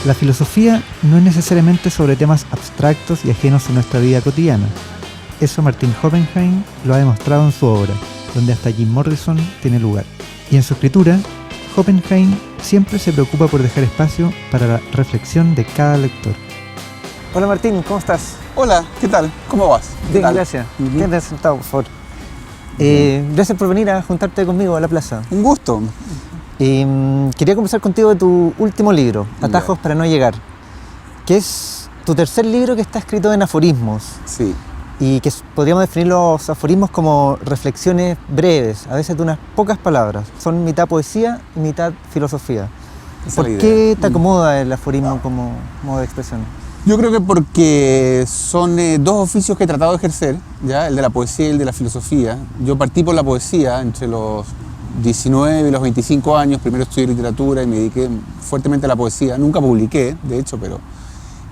La filosofía no es necesariamente sobre temas abstractos y ajenos a nuestra vida cotidiana. Eso Martin Oppenheim lo ha demostrado en su obra, donde hasta Jim Morrison tiene lugar. Y en su escritura, Oppenheim siempre se preocupa por dejar espacio para la reflexión de cada lector. Hola Martín, ¿cómo estás? Hola, ¿qué tal? ¿Cómo vas? Bien, gracias. Quédate sentado, por favor. Gracias por venir a juntarte conmigo a la plaza. Un gusto. Quería conversar contigo de tu último libro, Atajos para no llegar, que es tu tercer libro que está escrito en aforismos. Sí. Y que podríamos definir los aforismos como reflexiones breves, a veces de unas pocas palabras. Son mitad poesía y mitad filosofía. ¿Por qué te acomoda el aforismo como modo de expresión? Yo creo que porque son dos oficios que he tratado de ejercer, ¿ya? El de la poesía y el de la filosofía. Yo partí por la poesía entre los 19 y los 25 años. Primero estudié literatura y me dediqué fuertemente a la poesía. Nunca publiqué, de hecho,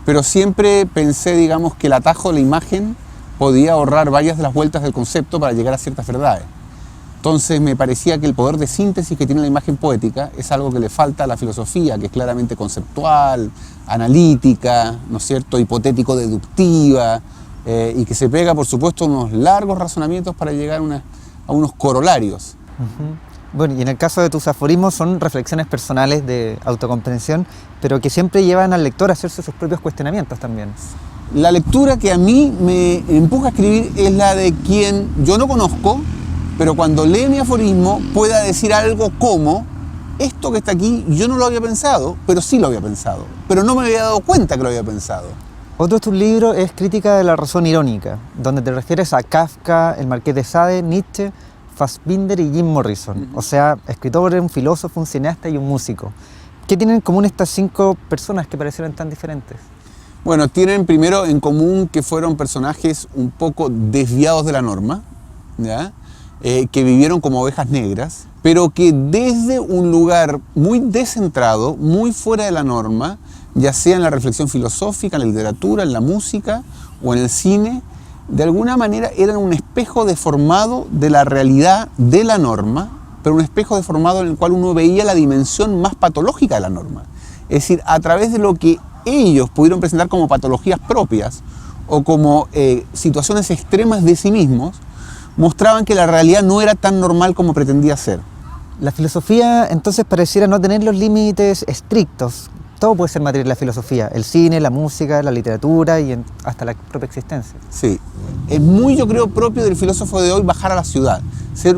pero siempre pensé, digamos, que el atajo de la imagen podía ahorrar varias de las vueltas del concepto para llegar a ciertas verdades. Entonces me parecía que el poder de síntesis que tiene la imagen poética es algo que le falta a la filosofía, que es claramente conceptual, analítica, ¿no es cierto?, hipotético-deductiva, y que se pega, por supuesto, a unos largos razonamientos para llegar a unos corolarios. Bueno, y en el caso de tus aforismos son reflexiones personales de autocomprensión, pero que siempre llevan al lector a hacerse sus propios cuestionamientos también. La lectura que a mí me empuja a escribir es la de quien yo no conozco, pero cuando lee mi aforismo pueda decir algo como: esto que está aquí yo no lo había pensado, pero sí lo había pensado, pero no me había dado cuenta que lo había pensado. Otro de tus libros es Crítica de la razón irónica, donde te refieres a Kafka, el Marqués de Sade, Nietzsche, Fassbinder y Jim Morrison. O sea, escritor, un filósofo, un cineasta y un músico. ¿Qué tienen en común estas 5 personas que parecieron tan diferentes? Bueno, tienen primero en común que fueron personajes un poco desviados de la norma, ¿ya? Que vivieron como ovejas negras, pero que desde un lugar muy descentrado, muy fuera de la norma, ya sea en la reflexión filosófica, en la literatura, en la música o en el cine, de alguna manera eran un espejo deformado de la realidad de la norma, pero un espejo deformado en el cual uno veía la dimensión más patológica de la norma. Es decir, a través de lo que ellos pudieron presentar como patologías propias o como situaciones extremas de sí mismos, mostraban que la realidad no era tan normal como pretendía ser. La filosofía entonces pareciera no tener los límites estrictos. Todo puede ser materia de la filosofía, el cine, la música, la literatura y hasta la propia existencia. Sí, es muy, yo creo, propio del filósofo de hoy bajar a la ciudad,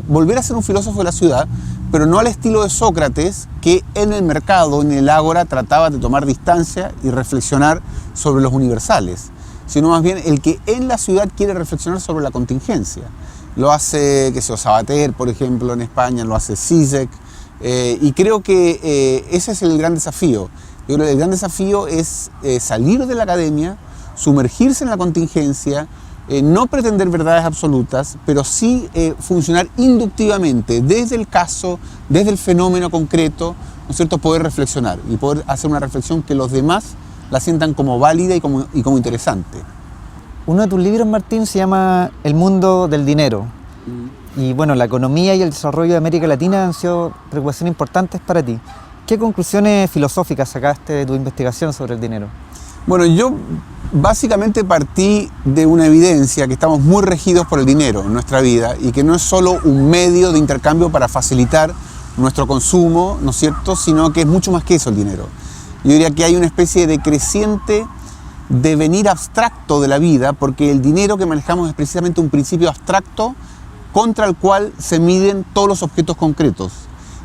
volver a ser un filósofo de la ciudad, pero no al estilo de Sócrates, que en el mercado, en el ágora, trataba de tomar distancia y reflexionar sobre los universales, sino más bien el que en la ciudad quiere reflexionar sobre la contingencia. Lo hace, qué sé yo, Sabater, por ejemplo, en España, lo hace Zizek, y creo que ese es el gran desafío. Yo creo que el gran desafío es salir de la academia, sumergirse en la contingencia, no pretender verdades absolutas, pero sí funcionar inductivamente desde el caso, desde el fenómeno concreto, ¿no es cierto?, poder reflexionar y poder hacer una reflexión que los demás la sientan como válida y como interesante. Uno de tus libros, Martín, se llama El mundo del dinero. Y bueno, la economía y el desarrollo de América Latina han sido preocupaciones importantes para ti. ¿Qué conclusiones filosóficas sacaste de tu investigación sobre el dinero? Bueno, yo básicamente partí de una evidencia que estamos muy regidos por el dinero en nuestra vida y que no es solo un medio de intercambio para facilitar nuestro consumo, ¿no es cierto?, sino que es mucho más que eso el dinero. Yo diría que hay una especie de creciente devenir abstracto de la vida, porque el dinero que manejamos es precisamente un principio abstracto contra el cual se miden todos los objetos concretos.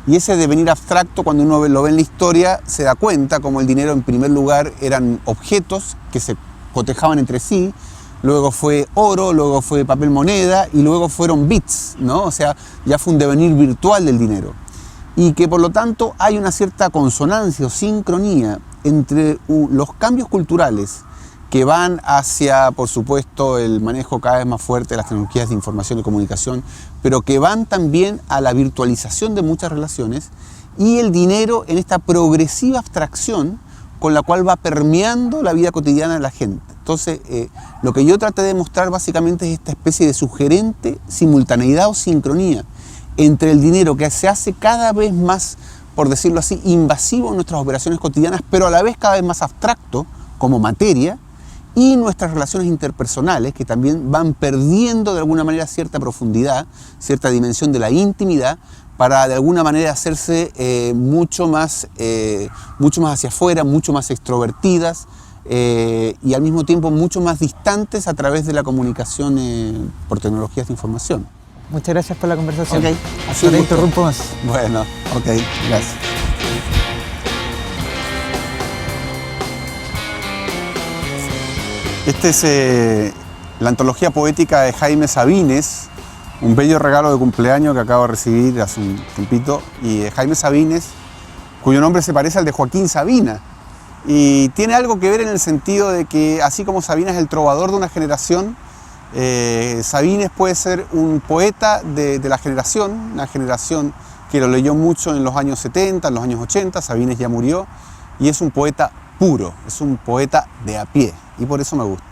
Y ese devenir abstracto, cuando uno lo ve en la historia, se da cuenta como el dinero en primer lugar eran objetos que se cotejaban entre sí, luego fue oro, luego fue papel moneda y luego fueron bits, ¿no? O sea, ya fue un devenir virtual del dinero. Y que por lo tanto hay una cierta consonancia o sincronía entre los cambios culturales que van hacia, por supuesto, el manejo cada vez más fuerte de las tecnologías de información y comunicación, pero que van también a la virtualización de muchas relaciones, y el dinero en esta progresiva abstracción con la cual va permeando la vida cotidiana de la gente. Entonces, lo que yo traté de mostrar básicamente es esta especie de sugerente simultaneidad o sincronía entre el dinero que se hace cada vez más por decirlo así, invasivo en nuestras operaciones cotidianas, pero a la vez cada vez más abstracto como materia, y nuestras relaciones interpersonales, que también van perdiendo de alguna manera cierta profundidad, cierta dimensión de la intimidad, para de alguna manera hacerse mucho más hacia afuera, mucho más extrovertidas, y al mismo tiempo mucho más distantes a través de la comunicación por tecnologías de información. Muchas gracias por la conversación. Ok, No te interrumpo más. Bueno, ok, gracias. Esta es la antología poética de Jaime Sabines, un bello regalo de cumpleaños que acabo de recibir hace un tiempito. Y Jaime Sabines, cuyo nombre se parece al de Joaquín Sabina. Y tiene algo que ver en el sentido de que, así como Sabina es el trovador de una generación, Sabines puede ser un poeta de la generación, una generación que lo leyó mucho en los años 70, en los años 80, Sabines ya murió, y es un poeta puro, es un poeta de a pie, y por eso me gusta.